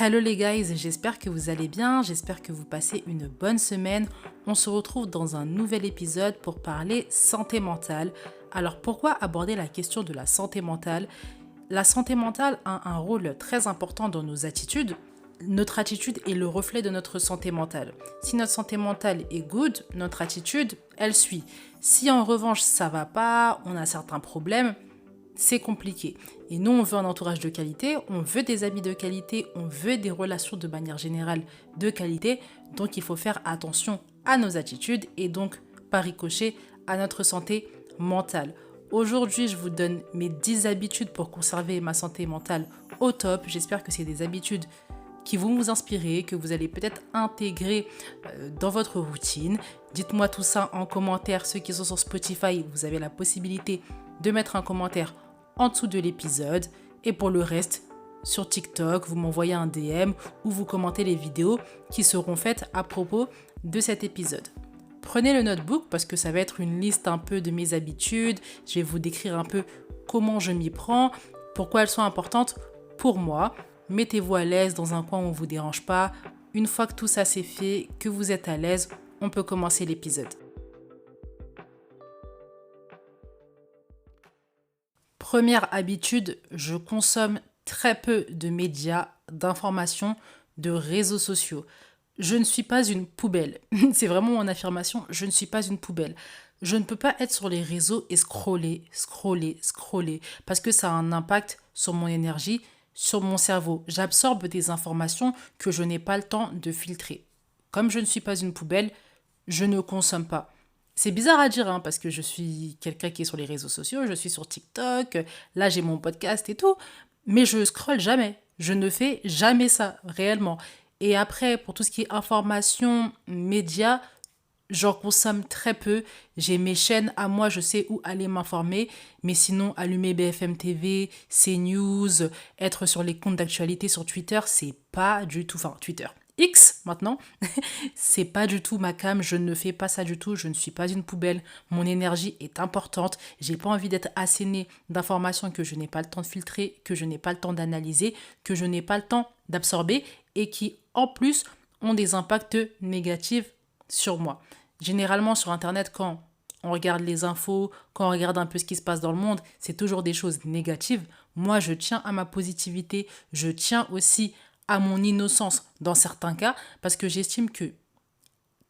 Hello les guys, j'espère que vous allez bien, j'espère que vous passez une bonne semaine. On se retrouve dans un nouvel épisode pour parler santé mentale. Alors pourquoi aborder la question de la santé mentale? La santé mentale a un rôle très important dans nos attitudes. Notre attitude est le reflet de notre santé mentale. Si notre santé mentale est good, notre attitude, elle suit. Si en revanche ça va pas, on a certains problèmes, c'est compliqué. Et nous, on veut un entourage de qualité, on veut des amis de qualité, on veut des relations de manière générale de qualité. Donc, il faut faire attention à nos attitudes et donc, par ricochet, à notre santé mentale. Aujourd'hui, je vous donne mes 10 habitudes pour conserver ma santé mentale au top. J'espère que c'est des habitudes qui vont vous inspirer, que vous allez peut-être intégrer dans votre routine. Dites-moi tout ça en commentaire. Ceux qui sont sur Spotify, vous avez la possibilité de mettre un commentaire en dessous de l'épisode. Et pour le reste, sur TikTok, vous m'envoyez un DM ou vous commentez les vidéos qui seront faites à propos de cet épisode. Prenez le notebook parce que ça va être une liste un peu de mes habitudes. Je vais vous décrire un peu comment je m'y prends, pourquoi elles sont importantes pour moi. Mettez-vous à l'aise dans un coin où on ne vous dérange pas. Une fois que tout ça c'est fait, que vous êtes à l'aise, on peut commencer l'épisode. Première habitude, je consomme très peu de médias, d'informations, de réseaux sociaux. Je ne suis pas une poubelle. C'est vraiment mon affirmation, je ne suis pas une poubelle. Je ne peux pas être sur les réseaux et scroller, parce que ça a un impact sur mon énergie, sur mon cerveau. J'absorbe des informations que je n'ai pas le temps de filtrer. Comme je ne suis pas une poubelle, je ne consomme pas. C'est bizarre à dire, parce que je suis quelqu'un qui est sur les réseaux sociaux, je suis sur TikTok, là j'ai mon podcast et tout, mais je scrolle jamais. Je ne fais jamais ça, réellement. Et après, pour tout ce qui est information, médias, j'en consomme très peu. J'ai mes chaînes à moi, je sais où aller m'informer. Mais sinon, allumer BFM TV, CNews, être sur les comptes d'actualité sur Twitter, c'est pas du tout... Enfin, Twitter. X maintenant, c'est pas du tout ma came, je ne fais pas ça du tout, je ne suis pas une poubelle, mon énergie est importante, j'ai pas envie d'être assénée d'informations que je n'ai pas le temps de filtrer, que je n'ai pas le temps d'analyser, que je n'ai pas le temps d'absorber et qui en plus ont des impacts négatifs sur moi. Généralement sur internet, quand on regarde les infos, quand on regarde un peu ce qui se passe dans le monde, c'est toujours des choses négatives. Moi, je tiens à ma positivité, je tiens aussi à mon innocence dans certains cas, parce que j'estime que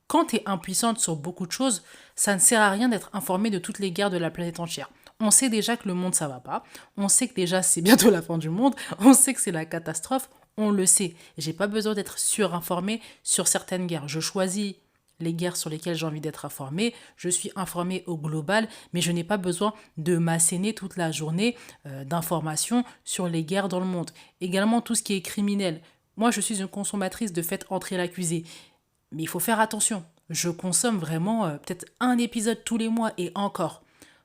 quand tu es impuissante sur beaucoup de choses, ça ne sert à rien d'être informé de toutes les guerres de la planète entière. On sait déjà que le monde, ça va pas. On sait que déjà, c'est bientôt la fin du monde. On sait que c'est la catastrophe. On le sait. J'ai pas besoin d'être surinformé sur certaines guerres. Je choisis les guerres sur lesquelles j'ai envie d'être informé. Je suis informé au global, mais je n'ai pas besoin de m'asséner toute la journée d'informations sur les guerres dans le monde. Également, tout ce qui est criminel. Moi, je suis une consommatrice de faites entrer l'accusé. Mais il faut faire attention. Je consomme vraiment peut-être un épisode tous les mois et encore.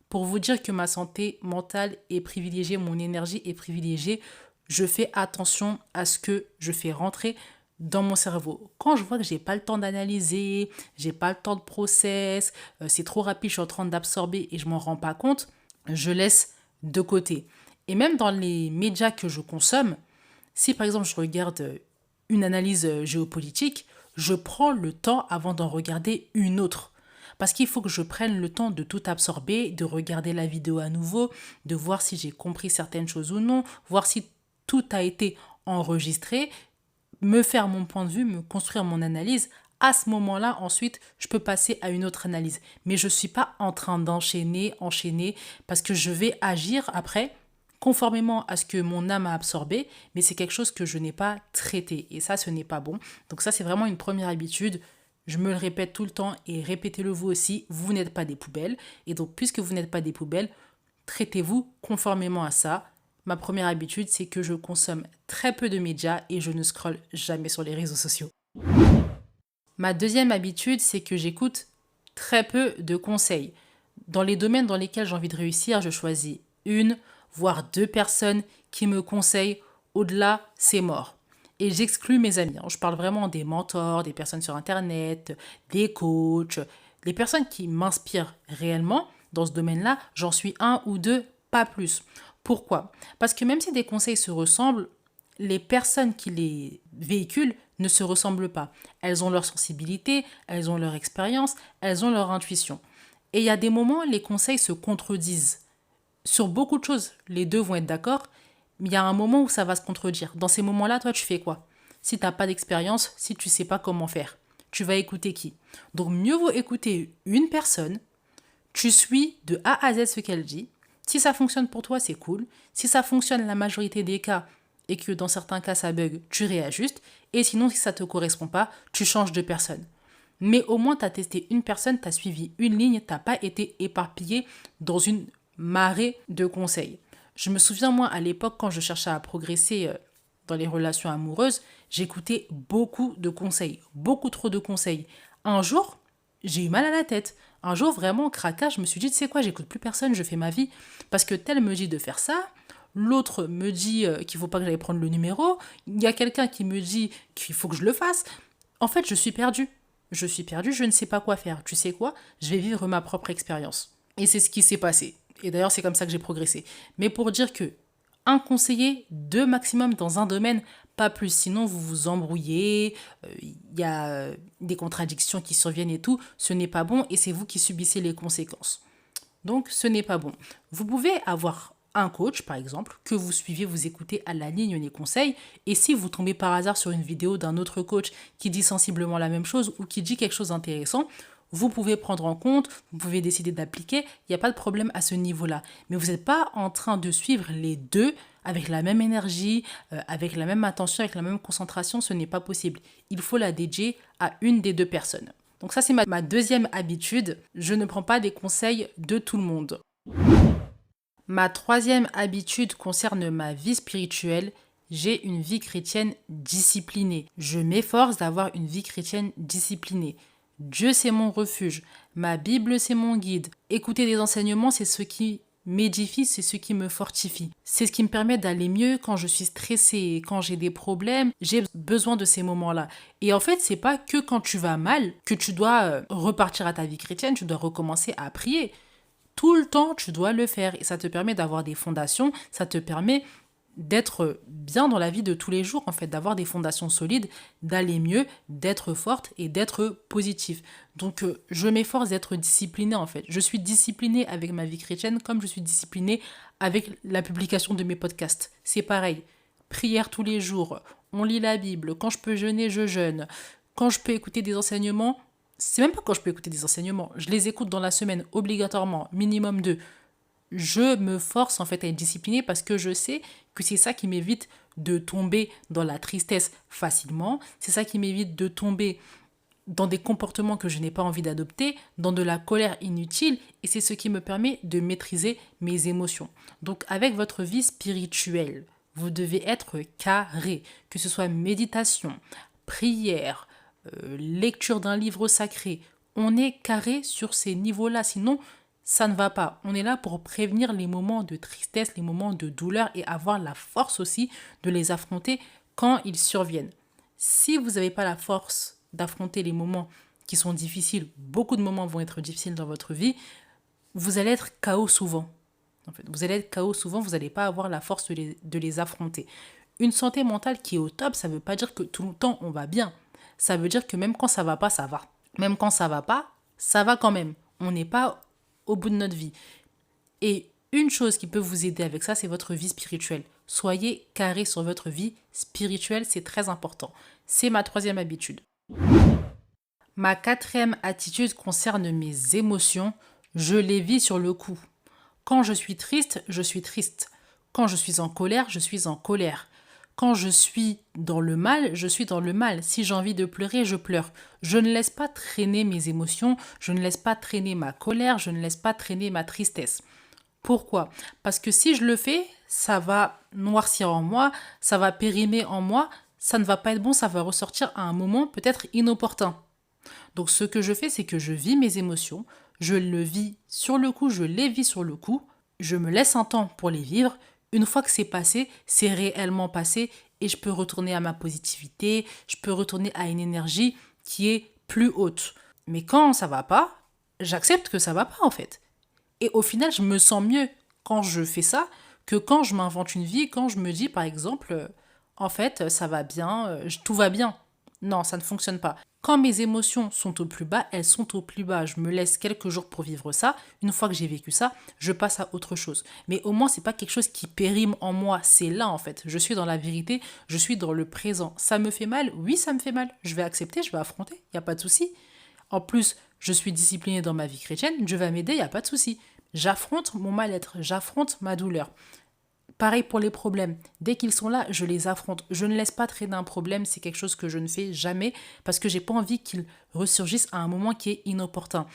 Pour vous dire que ma santé mentale est privilégiée, mon énergie est privilégiée, je fais attention à ce que je fais rentrer dans mon cerveau. Quand je vois que j'ai pas le temps d'analyser, j'ai pas le temps de process, c'est trop rapide, je suis en train d'absorber et je m'en rends pas compte, je laisse de côté. Et même dans les médias que je consomme, si par exemple je regarde une analyse géopolitique, je prends le temps avant d'en regarder une autre. Parce qu'il faut que je prenne le temps de tout absorber, de regarder la vidéo à nouveau, de voir si j'ai compris certaines choses ou non, voir si tout a été enregistré, me faire mon point de vue, me construire mon analyse. À ce moment-là, ensuite, je peux passer à une autre analyse. Mais je ne suis pas en train d'enchaîner, parce que je vais agir après conformément à ce que mon âme a absorbé, mais c'est quelque chose que je n'ai pas traité. Et ça, ce n'est pas bon. Donc ça, c'est vraiment une première habitude. Je me le répète tout le temps et répétez-le vous aussi, vous n'êtes pas des poubelles. Et donc, puisque vous n'êtes pas des poubelles, traitez-vous conformément à ça. Ma première habitude, c'est que je consomme très peu de médias et je ne scrolle jamais sur les réseaux sociaux. Ma deuxième habitude, c'est que j'écoute très peu de conseils. Dans les domaines dans lesquels j'ai envie de réussir, je choisis une, voire deux personnes qui me conseillent. Au-delà, c'est mort. Et j'exclus mes amis. Je parle vraiment des mentors, des personnes sur Internet, des coachs, les personnes qui m'inspirent réellement dans ce domaine-là. J'en suis un ou deux, pas plus. Pourquoi ? Parce que même si des conseils se ressemblent, les personnes qui les véhiculent ne se ressemblent pas. Elles ont leur sensibilité, elles ont leur expérience, elles ont leur intuition. Et il y a des moments, les conseils se contredisent. Sur beaucoup de choses, les deux vont être d'accord, mais il y a un moment où ça va se contredire. Dans ces moments-là, toi, tu fais quoi? Si tu n'as pas d'expérience, si tu ne sais pas comment faire, tu vas écouter qui? Donc, mieux vaut écouter une personne, tu suis de A à Z ce qu'elle dit. Si ça fonctionne pour toi, c'est cool. Si ça fonctionne la majorité des cas et que dans certains cas ça bug, tu réajustes. Et sinon, si ça ne te correspond pas, tu changes de personne. Mais au moins, tu as testé une personne, tu as suivi une ligne, tu n'as pas été éparpillé dans une marée de conseils. Je me souviens, moi, à l'époque, quand je cherchais à progresser dans les relations amoureuses, j'écoutais beaucoup de conseils, beaucoup trop de conseils. Un jour, j'ai eu mal à la tête. Un jour, vraiment, craquage, je me suis dit, tu sais quoi, j'écoute plus personne, je fais ma vie. Parce que tel me dit de faire ça, l'autre me dit qu'il ne faut pas que j'aille prendre le numéro, il y a quelqu'un qui me dit qu'il faut que je le fasse. En fait, je suis perdue. Je suis perdue, je ne sais pas quoi faire. Tu sais quoi? Je vais vivre ma propre expérience. Et c'est ce qui s'est passé. Et d'ailleurs, c'est comme ça que j'ai progressé. Mais pour dire que un conseiller, deux maximum dans un domaine, pas plus. Sinon, vous vous embrouillez, il y a des contradictions qui surviennent et tout. Ce n'est pas bon et c'est vous qui subissez les conséquences. Donc, ce n'est pas bon. Vous pouvez avoir un coach, par exemple, que vous suivez, vous écoutez à la ligne les conseils. Et si vous tombez par hasard sur une vidéo d'un autre coach qui dit sensiblement la même chose ou qui dit quelque chose d'intéressant, vous pouvez prendre en compte, vous pouvez décider d'appliquer, il n'y a pas de problème à ce niveau-là. Mais vous n'êtes pas en train de suivre les deux avec la même énergie, avec la même attention, avec la même concentration, ce n'est pas possible. Il faut la dédier à une des deux personnes. Donc ça, c'est ma deuxième habitude. Je ne prends pas des conseils de tout le monde. Ma troisième habitude concerne ma vie spirituelle. J'ai une vie chrétienne disciplinée. Je m'efforce d'avoir une vie chrétienne disciplinée. Dieu, c'est mon refuge. Ma Bible, c'est mon guide. Écouter des enseignements, c'est ce qui m'édifie, c'est ce qui me fortifie. C'est ce qui me permet d'aller mieux quand je suis stressée, quand j'ai des problèmes. J'ai besoin de ces moments-là. Et en fait, c'est pas que quand tu vas mal que tu dois repartir à ta vie chrétienne, tu dois recommencer à prier. Tout le temps, tu dois le faire. Et ça te permet d'avoir des fondations, ça te permet d'être bien dans la vie de tous les jours, en fait, d'avoir des fondations solides, d'aller mieux, d'être forte et d'être positif. Donc, je m'efforce d'être disciplinée, en fait. Je suis disciplinée avec ma vie chrétienne comme je suis disciplinée avec la publication de mes podcasts. C'est pareil. Prière tous les jours, on lit la Bible, quand je peux jeûner, je jeûne. Quand je peux écouter des enseignements, c'est même pas quand je peux écouter des enseignements, je les écoute dans la semaine, obligatoirement, minimum 2. Je me force en fait à être disciplinée parce que je sais que c'est ça qui m'évite de tomber dans la tristesse facilement, c'est ça qui m'évite de tomber dans des comportements que je n'ai pas envie d'adopter, dans de la colère inutile, et c'est ce qui me permet de maîtriser mes émotions. Donc avec votre vie spirituelle, vous devez être carré, que ce soit méditation, prière, lecture d'un livre sacré, on est carré sur ces niveaux-là, sinon ça ne va pas. On est là pour prévenir les moments de tristesse, les moments de douleur et avoir la force aussi de les affronter quand ils surviennent. Si vous n'avez pas la force d'affronter les moments qui sont difficiles, beaucoup de moments vont être difficiles dans votre vie, vous allez être KO souvent. En fait, vous allez être KO souvent, vous n'allez pas avoir la force de les affronter. Une santé mentale qui est au top, ça ne veut pas dire que tout le temps on va bien. Ça veut dire que même quand ça va pas, ça va. Même quand ça va pas, ça va quand même. On n'est pas au bout de notre vie. Et une chose qui peut vous aider avec ça, c'est votre vie spirituelle. Soyez carré sur votre vie spirituelle, c'est très important. C'est ma troisième habitude. Ma quatrième attitude concerne mes émotions. Je les vis sur le coup. Quand je suis triste, je suis triste. Quand je suis en colère, je suis en colère. Quand je suis dans le mal, je suis dans le mal. Si j'ai envie de pleurer, je pleure. Je ne laisse pas traîner mes émotions, je ne laisse pas traîner ma colère, je ne laisse pas traîner ma tristesse. Pourquoi? Parce que si je le fais, ça va noircir en moi, ça va périmer en moi, ça ne va pas être bon, ça va ressortir à un moment peut-être inopportun. Donc ce que je fais, c'est que je vis mes émotions, je le vis sur le coup, je les vis sur le coup, je me laisse un temps pour les vivre. Une fois que c'est passé, c'est réellement passé et je peux retourner à ma positivité, je peux retourner à une énergie qui est plus haute. Mais quand ça va pas, j'accepte que ça va pas en fait. Et au final, je me sens mieux quand je fais ça que quand je m'invente une vie, quand je me dis par exemple, en fait, ça va bien, tout va bien. Non, ça ne fonctionne pas. Quand mes émotions sont au plus bas, elles sont au plus bas. Je me laisse quelques jours pour vivre ça. Une fois que j'ai vécu ça, je passe à autre chose. Mais au moins, c'est pas quelque chose qui périme en moi. C'est là, en fait. Je suis dans la vérité, je suis dans le présent. Ça me fait mal? Oui, ça me fait mal. Je vais accepter, je vais affronter. Il n'y a pas de souci. En plus, je suis disciplinée dans ma vie chrétienne. Dieu va m'aider, il n'y a pas de souci. J'affronte mon mal-être, j'affronte ma douleur. Pareil pour les problèmes. Dès qu'ils sont là, je les affronte. Je ne laisse pas traîner un problème, c'est quelque chose que je ne fais jamais parce que j'ai pas envie qu'il ressurgisse à un moment qui est inopportun.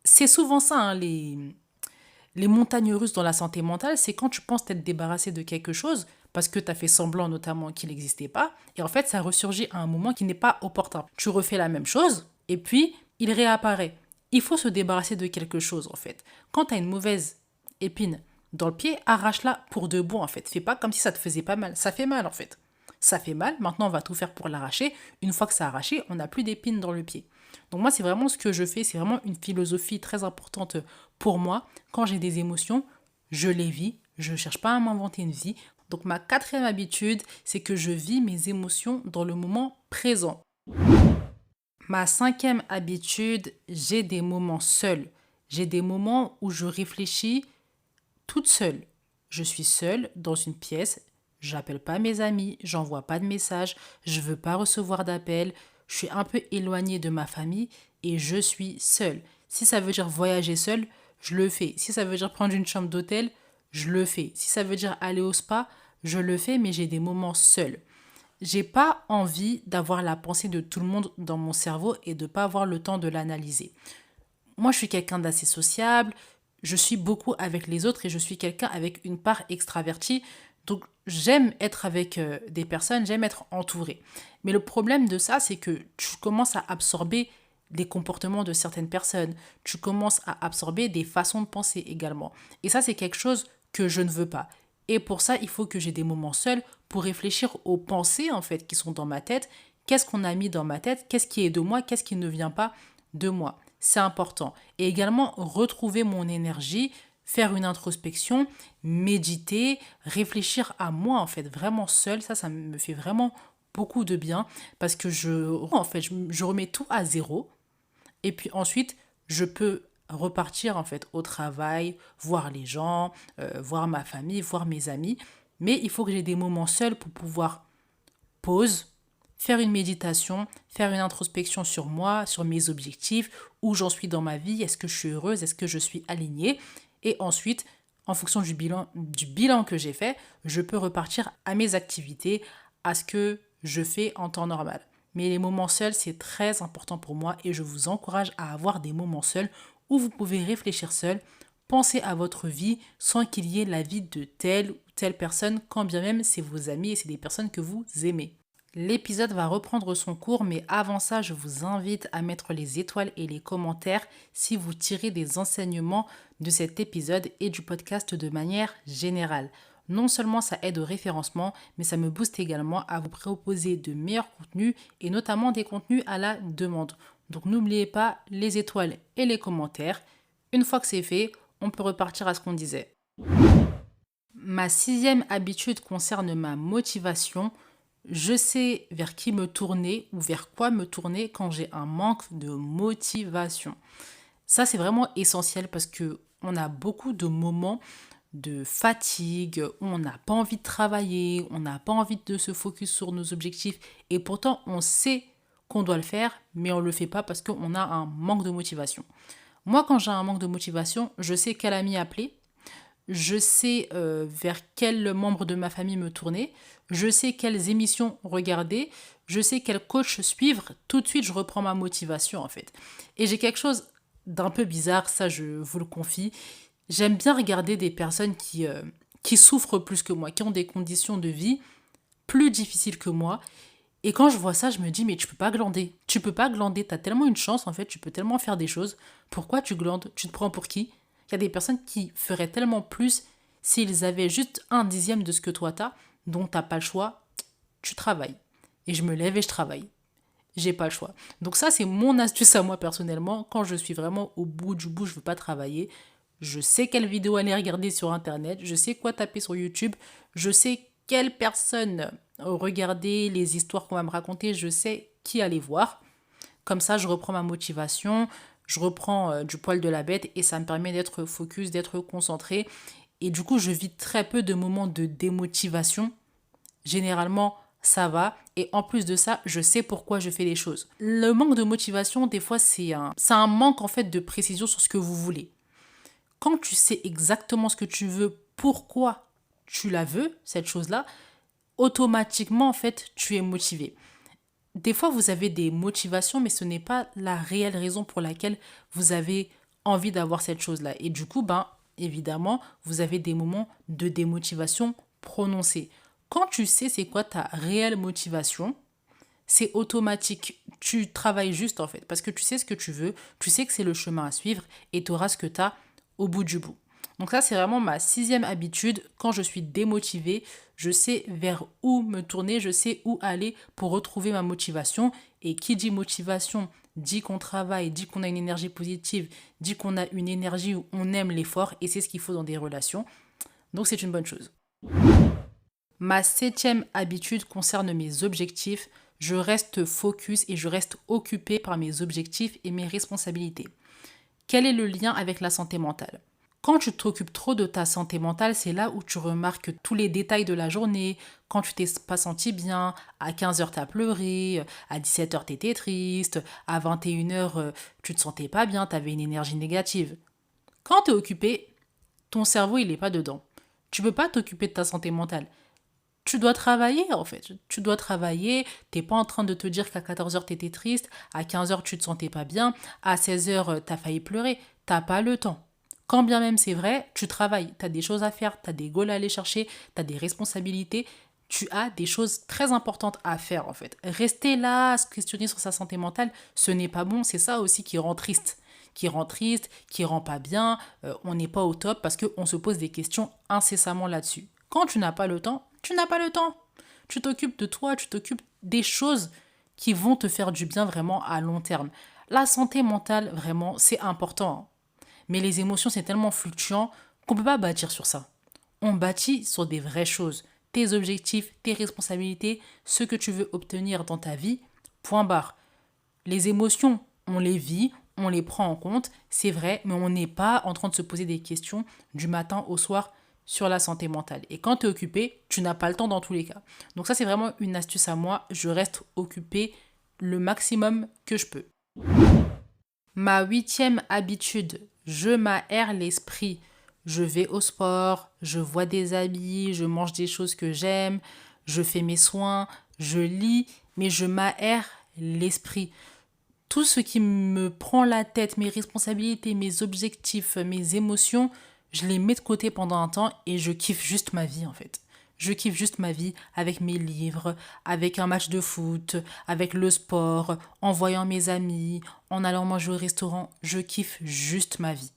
C'est souvent ça, hein, les montagnes russes dans la santé mentale, c'est quand tu penses t'être débarrassé de quelque chose, parce que tu as fait semblant notamment qu'il n'existait pas, et en fait ça ressurgit à un moment qui n'est pas opportun. Tu refais la même chose, et puis il réapparaît. Il faut se débarrasser de quelque chose en fait. Quand tu as une mauvaise épine dans le pied, arrache-la pour de bon en fait. Fais pas comme si ça te faisait pas mal. Ça fait mal en fait. Ça fait mal, maintenant on va tout faire pour l'arracher. Une fois que c'est arraché, on n'a plus d'épines dans le pied. Donc moi, c'est vraiment ce que je fais, c'est vraiment une philosophie très importante pour moi. Quand j'ai des émotions, je les vis, je ne cherche pas à m'inventer une vie. Donc ma quatrième habitude, c'est que je vis mes émotions dans le moment présent. Ma cinquième habitude, j'ai des moments seuls. J'ai des moments où je réfléchis toute seule. Je suis seule dans une pièce, j'appelle pas mes amis, j'envoie pas de messages, je veux pas recevoir d'appels, je suis un peu éloignée de ma famille et je suis seule. Si ça veut dire voyager seule, je le fais. Si ça veut dire prendre une chambre d'hôtel, je le fais. Si ça veut dire aller au spa, je le fais, mais j'ai des moments seuls. J'ai pas envie d'avoir la pensée de tout le monde dans mon cerveau et de pas avoir le temps de l'analyser. Moi, je suis quelqu'un d'assez sociable, je suis beaucoup avec les autres et je suis quelqu'un avec une part extravertie. Donc, j'aime être avec des personnes, j'aime être entourée. Mais le problème de ça, c'est que tu commences à absorber les comportements de certaines personnes. Tu commences à absorber des façons de penser également. Et ça, c'est quelque chose que je ne veux pas. Et pour ça, il faut que j'ai des moments seuls pour réfléchir aux pensées, en fait, qui sont dans ma tête. Qu'est-ce qu'on a mis dans ma tête? Qu'est-ce qui est de moi? Qu'est-ce qui ne vient pas de moi? C'est important. Et également, retrouver mon énergie, faire une introspection, méditer, réfléchir à moi, en fait, vraiment seul. Ça me fait vraiment beaucoup de bien parce que je remets tout à zéro. Et puis ensuite, je peux repartir en fait au travail, voir les gens, voir ma famille, voir mes amis. Mais il faut que j'ai des moments seuls pour pouvoir pause, faire une méditation, faire une introspection sur moi, sur mes objectifs, où j'en suis dans ma vie, est-ce que je suis heureuse, est-ce que je suis alignée. Et ensuite, en fonction du bilan que j'ai fait, je peux repartir à mes activités, à ce que je fais en temps normal. Mais les moments seuls, c'est très important pour moi et je vous encourage à avoir des moments seuls où vous pouvez réfléchir seul, penser à votre vie sans qu'il y ait la vie de telle ou telle personne, quand bien même c'est vos amis et c'est des personnes que vous aimez. L'épisode va reprendre son cours, mais avant ça, je vous invite à mettre les étoiles et les commentaires si vous tirez des enseignements de cet épisode et du podcast de manière générale. Non seulement ça aide au référencement, mais ça me booste également à vous proposer de meilleurs contenus et notamment des contenus à la demande. Donc n'oubliez pas les étoiles et les commentaires. Une fois que c'est fait, on peut repartir à ce qu'on disait. Ma sixième habitude concerne ma motivation. Je sais vers qui me tourner ou vers quoi me tourner quand j'ai un manque de motivation. Ça, c'est vraiment essentiel parce que on a beaucoup de moments de fatigue, où on n'a pas envie de travailler, on n'a pas envie de se focus sur nos objectifs et pourtant on sait qu'on doit le faire, mais on ne le fait pas parce qu'on a un manque de motivation. Moi, quand j'ai un manque de motivation, je sais quel ami appeler, je sais vers quel membre de ma famille me tourner, je sais quelles émissions regarder, je sais quel coach suivre. Tout de suite, je reprends ma motivation en fait. Et j'ai quelque chose d'un peu bizarre, ça je vous le confie. J'aime bien regarder des personnes qui souffrent plus que moi, qui ont des conditions de vie plus difficiles que moi. Et quand je vois ça, je me dis, mais tu peux pas glander. Tu peux pas glander, t'as tellement une chance en fait, tu peux tellement faire des choses. Pourquoi tu glandes? Tu te prends pour qui? Il y a des personnes qui feraient tellement plus s'ils avaient juste un dixième de ce que toi t'as, donc t'as pas le choix, tu travailles. Et je me lève et je travaille. J'ai pas le choix. Donc ça, c'est mon astuce à moi personnellement. Quand je suis vraiment au bout du bout, je veux pas travailler. Je sais quelle vidéo aller regarder sur internet, je sais quoi taper sur YouTube, je sais quelle personne regarder les histoires qu'on va me raconter, je sais qui aller voir. Comme ça, je reprends ma motivation, je reprends du poil de la bête et ça me permet d'être focus, d'être concentré. Et du coup, je vis très peu de moments de démotivation. Généralement, ça va. Et en plus de ça, je sais pourquoi je fais les choses. Le manque de motivation, des fois, c'est un manque en fait de précision sur ce que vous voulez. Quand tu sais exactement ce que tu veux, pourquoi tu la veux, cette chose-là, automatiquement, en fait, tu es motivé. Des fois, vous avez des motivations, mais ce n'est pas la réelle raison pour laquelle vous avez envie d'avoir cette chose-là. Et du coup, ben, évidemment, vous avez des moments de démotivation prononcés. Quand tu sais c'est quoi ta réelle motivation, c'est automatique. Tu travailles juste en fait, parce que tu sais ce que tu veux, tu sais que c'est le chemin à suivre et tu auras ce que tu as au bout du bout. Donc ça, c'est vraiment ma 6e habitude. Quand je suis démotivée, je sais vers où me tourner, je sais où aller pour retrouver ma motivation. Et qui dit motivation, dit qu'on travaille, dit qu'on a une énergie positive, dit qu'on a une énergie où on aime l'effort et c'est ce qu'il faut dans des relations. Donc c'est une bonne chose. Ma 7e habitude concerne mes objectifs. Je reste focus et je reste occupée par mes objectifs et mes responsabilités. Quel est le lien avec la santé mentale? Quand tu t'occupes trop de ta santé mentale, c'est là où tu remarques tous les détails de la journée, quand tu t'es pas senti bien, à 15h t'as pleuré, à 17h t'étais triste, à 21h tu te sentais pas bien, t'avais une énergie négative. Quand t'es occupé, ton cerveau il est pas dedans. Tu peux pas t'occuper de ta santé mentale. Tu dois travailler en fait. Tu dois travailler. T'es pas en train de te dire qu'à 14h t'étais triste, à 15h tu te sentais pas bien, à 16h t'as failli pleurer. T'as pas le temps. Quand bien même c'est vrai, tu travailles. T'as des choses à faire, t'as des goals à aller chercher, t'as des responsabilités. Tu as des choses très importantes à faire en fait. Rester là, à se questionner sur sa santé mentale, ce n'est pas bon. C'est ça aussi qui rend triste. Qui rend pas bien. On n'est pas au top parce qu'on se pose des questions incessamment là-dessus. Quand tu n'as pas le temps, tu n'as pas le temps. Tu t'occupes de toi, tu t'occupes des choses qui vont te faire du bien vraiment à long terme. La santé mentale, vraiment, c'est important. Mais les émotions, c'est tellement fluctuant qu'on ne peut pas bâtir sur ça. On bâtit sur des vraies choses. Tes objectifs, tes responsabilités, ce que tu veux obtenir dans ta vie, point barre. Les émotions, on les vit, on les prend en compte, c'est vrai, mais on n'est pas en train de se poser des questions du matin au soir sur la santé mentale. Et quand tu es occupé, tu n'as pas le temps dans tous les cas. Donc ça, c'est vraiment une astuce à moi. Je reste occupée le maximum que je peux. Ma 8e habitude, je m'aère l'esprit. Je vais au sport, je vois des amis, je mange des choses que j'aime, je fais mes soins, je lis, mais je m'aère l'esprit. Tout ce qui me prend la tête, mes responsabilités, mes objectifs, mes émotions, je les mets de côté pendant un temps et je kiffe juste ma vie en fait. Je kiffe juste ma vie avec mes livres, avec un match de foot, avec le sport, en voyant mes amis, en allant manger au restaurant. Je kiffe juste ma vie.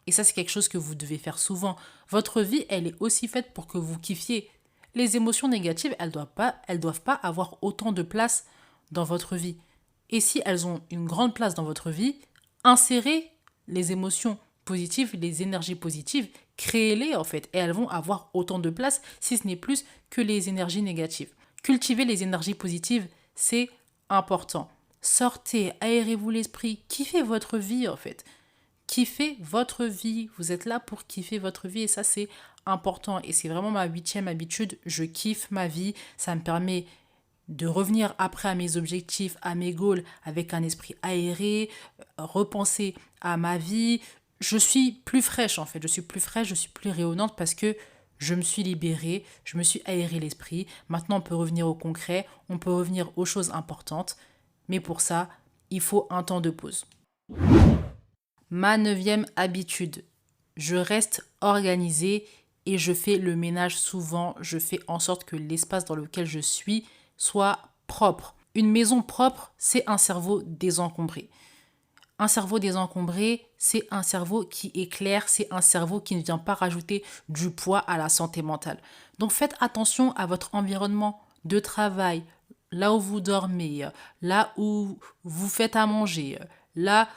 Et ça, c'est quelque chose que vous devez faire souvent. Votre vie, elle est aussi faite pour que vous kiffiez. Les émotions négatives, elles doivent pas avoir autant de place dans votre vie. Et si elles ont une grande place dans votre vie, insérez les émotions positives, les énergies positives, créez-les en fait. Et elles vont avoir autant de place, si ce n'est plus, que les énergies négatives. Cultiver les énergies positives, c'est important. Sortez, aérez-vous l'esprit, kiffez votre vie en fait. Kiffez votre vie. Vous êtes là pour kiffer votre vie et ça c'est important. Et c'est vraiment ma 8e habitude. Je kiffe ma vie. Ça me permet de revenir après à mes objectifs, à mes goals avec un esprit aéré, repenser à ma vie. Je suis plus fraîche en fait, je suis plus fraîche, je suis plus rayonnante parce que je me suis libérée, je me suis aéré l'esprit. Maintenant on peut revenir au concret, on peut revenir aux choses importantes. Mais pour ça, il faut un temps de pause. Ma 9e habitude, je reste organisée et je fais le ménage souvent. Je fais en sorte que l'espace dans lequel je suis soit propre. Une maison propre, c'est un cerveau désencombré. Un cerveau désencombré, c'est un cerveau qui est clair, c'est un cerveau qui ne vient pas rajouter du poids à la santé mentale. Donc faites attention à votre environnement de travail, là où vous dormez, là où vous faites à manger, là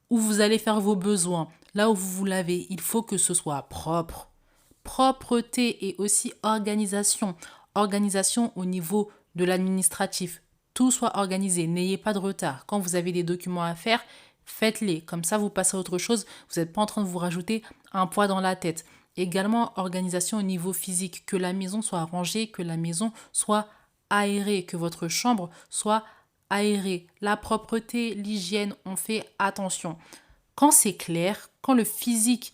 où vous allez faire vos besoins, là où vous vous lavez. Il faut que ce soit propre. Propreté et aussi organisation. Organisation au niveau de l'administratif. Tout soit organisé, n'ayez pas de retard. Quand vous avez des documents à faire, faites-les. Comme ça, vous passez à autre chose. Vous n'êtes pas en train de vous rajouter un poids dans la tête. Également, organisation au niveau physique. Que la maison soit rangée, que la maison soit aérée, que votre chambre soit aérée. La propreté, l'hygiène, on fait attention. Quand c'est clair, quand le physique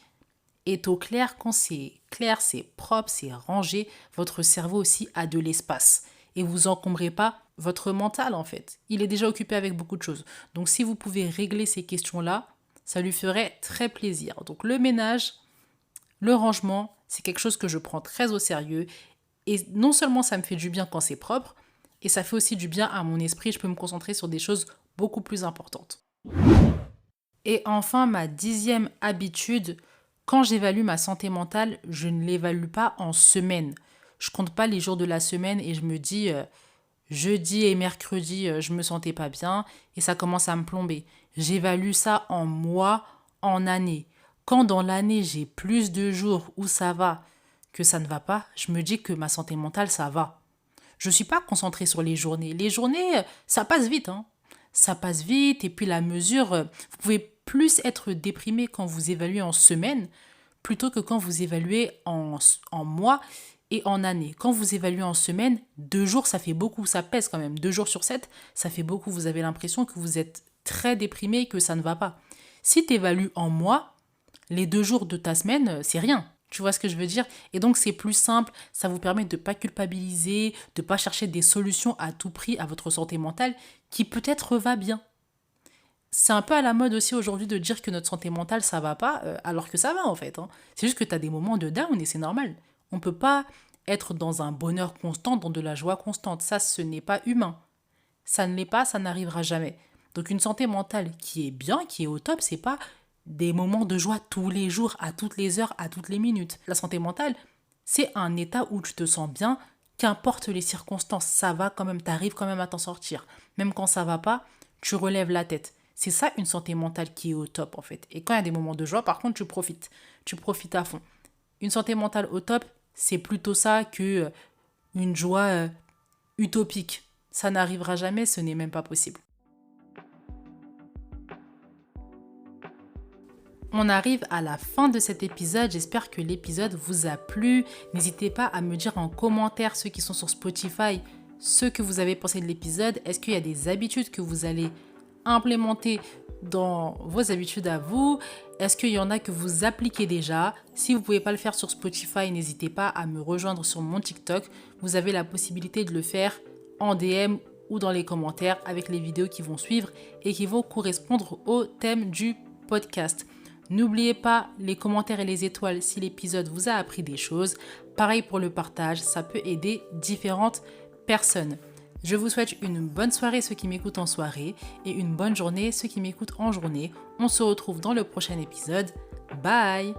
est au clair, c'est propre, c'est rangé, votre cerveau aussi a de l'espace. Et vous encombrez pas votre mental en fait. Il est déjà occupé avec beaucoup de choses. Donc si vous pouvez régler ces questions-là, ça lui ferait très plaisir. Donc le ménage, le rangement, c'est quelque chose que je prends très au sérieux. Et non seulement ça me fait du bien quand c'est propre, et ça fait aussi du bien à mon esprit. Je peux me concentrer sur des choses beaucoup plus importantes. Et enfin, ma 10e habitude, quand j'évalue ma santé mentale, je ne l'évalue pas en semaine. Je compte pas les jours de la semaine et je me dis jeudi et mercredi, je me sentais pas bien et ça commence à me plomber. J'évalue ça en mois, en années. Quand dans l'année, j'ai plus de jours où ça va que ça ne va pas, je me dis que ma santé mentale, ça va. Je ne suis pas concentrée sur les journées. Les journées, ça passe vite, hein. Ça passe vite et puis la mesure, vous pouvez plus être déprimé quand vous évaluez en semaine plutôt que quand vous évaluez en mois et en années. Quand vous évaluez en semaine, 2 jours, ça fait beaucoup, ça pèse quand même. 2 jours sur 7, ça fait beaucoup. Vous avez l'impression que vous êtes très déprimé et que ça ne va pas. Si tu évalues en mois, les 2 jours de ta semaine, c'est rien. Tu vois ce que je veux dire? Et donc, c'est plus simple. Ça vous permet de ne pas culpabiliser, de ne pas chercher des solutions à tout prix à votre santé mentale qui peut-être va bien. C'est un peu à la mode aussi aujourd'hui de dire que notre santé mentale, ça va pas, alors que ça va en fait, hein. C'est juste que tu as des moments de down et c'est normal. On ne peut pas être dans un bonheur constant, dans de la joie constante. Ça, ce n'est pas humain. Ça ne l'est pas, ça n'arrivera jamais. Donc une santé mentale qui est bien, qui est au top, c'est pas des moments de joie tous les jours, à toutes les heures, à toutes les minutes. La santé mentale, c'est un état où tu te sens bien, qu'importe les circonstances, ça va quand même, t'arrives quand même à t'en sortir. Même quand ça va pas, tu relèves la tête. C'est ça une santé mentale qui est au top en fait. Et quand il y a des moments de joie, par contre, tu profites. Tu profites à fond. Une santé mentale au top, c'est plutôt ça que une joie utopique. Ça n'arrivera jamais, ce n'est même pas possible. On arrive à la fin de cet épisode. J'espère que l'épisode vous a plu. N'hésitez pas à me dire en commentaire, ceux qui sont sur Spotify, ce que vous avez pensé de l'épisode. Est-ce qu'il y a des habitudes que vous allez implémenter dans vos habitudes à vous? Est-ce qu'il y en a que vous appliquez déjà? Si vous ne pouvez pas le faire sur Spotify, n'hésitez pas à me rejoindre sur mon TikTok. Vous avez la possibilité de le faire en DM ou dans les commentaires avec les vidéos qui vont suivre et qui vont correspondre au thème du podcast. N'oubliez pas les commentaires et les étoiles si l'épisode vous a appris des choses. Pareil pour le partage, ça peut aider différentes personnes. Je vous souhaite une bonne soirée ceux qui m'écoutent en soirée et une bonne journée ceux qui m'écoutent en journée. On se retrouve dans le prochain épisode. Bye!